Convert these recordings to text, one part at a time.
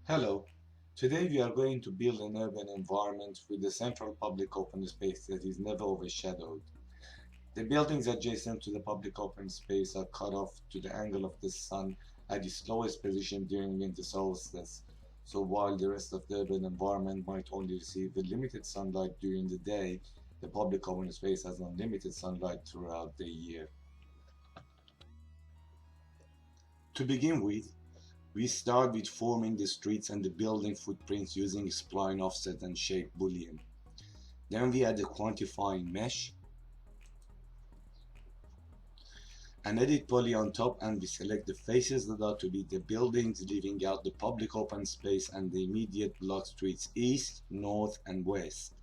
Hello, today we are going to build an urban environment with a central public open space that is never overshadowed. The buildings adjacent to the public open space are cut off to the angle of the sun at its lowest position during winter solstice, so while the rest of the urban environment might only receive a limited sunlight during the day, the public open space has unlimited sunlight throughout the year. To begin with, we start with forming the streets and the building footprints using spline offset and shape boolean. Then we add a quantifying mesh, an edit poly on top, and we select the faces that are to be the buildings, leaving out the public open space and the immediate block streets east, north, and west.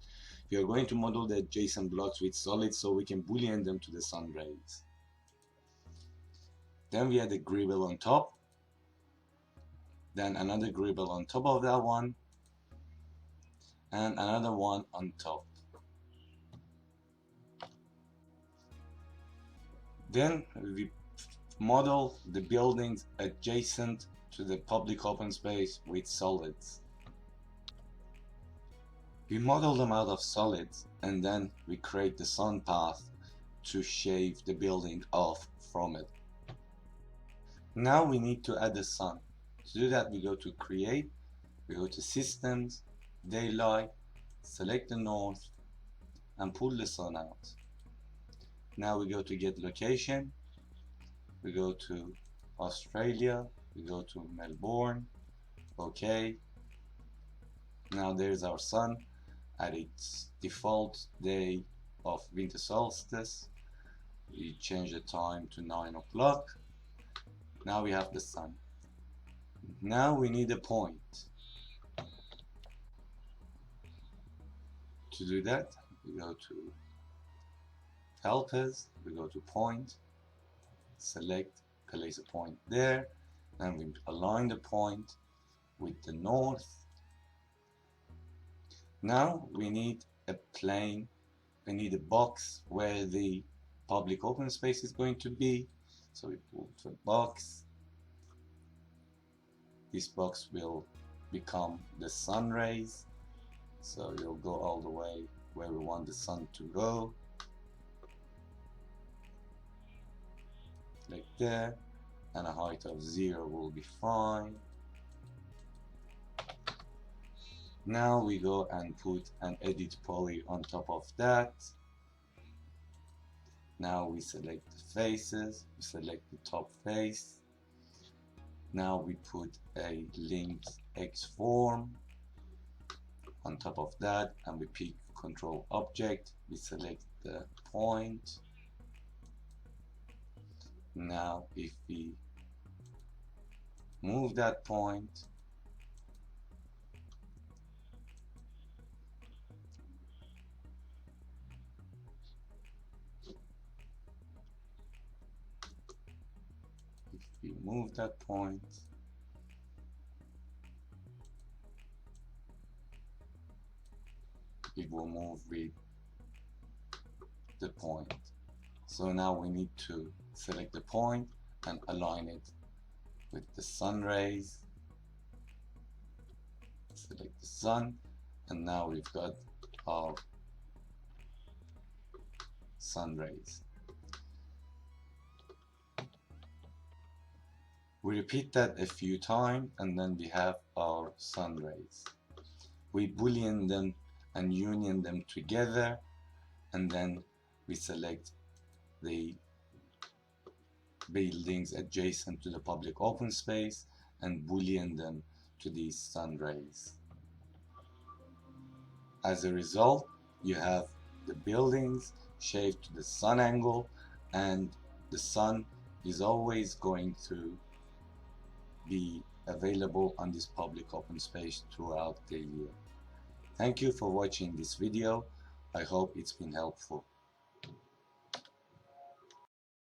We are going to model the adjacent blocks with solids so we can boolean them to the sun rays. Then we add a gribble on top, then another gribble on top of that one, and another one on top. Then we model the buildings adjacent to the public open space with solids. We model them out of solids and then we create the sun path to shave the building off from it. Now we need to add the sun. To do that, we go to Create, we go to Systems, Daylight, select the north, and pull the sun out. Now we go to Get Location, we go to Australia, we go to Melbourne, OK. Now there's our sun at its default day of winter solstice. We change the time to 9 o'clock. Now we have the sun. Now we need a point. To do that, we go to Helpers, we go to Point, select, place a point there, and we align the point with the north. Now we need a plane, we need a box where the public open space is going to be. So we put a box. This box will become the sun rays. So it'll go all the way where we want the sun to go. Like there, and a height of 0 will be fine. Now we go and put an edit poly on top of that. Now we select the faces, we select the top face. Now we put a linked X form on top of that, and we pick control object, we select the point. Now if we move that point, it will move with the point. So now we need to select the point and align it with the sun rays. Select the sun, and now we've got our sun rays. We repeat that a few times, and then we have our sun rays. We boolean them and union them together, and then we select the buildings adjacent to the public open space and boolean them to these sun rays. As a result, you have the buildings shaped to the sun angle, and the sun is always going to be available on this public open space throughout the year. Thank you for watching this video. I hope it's been helpful.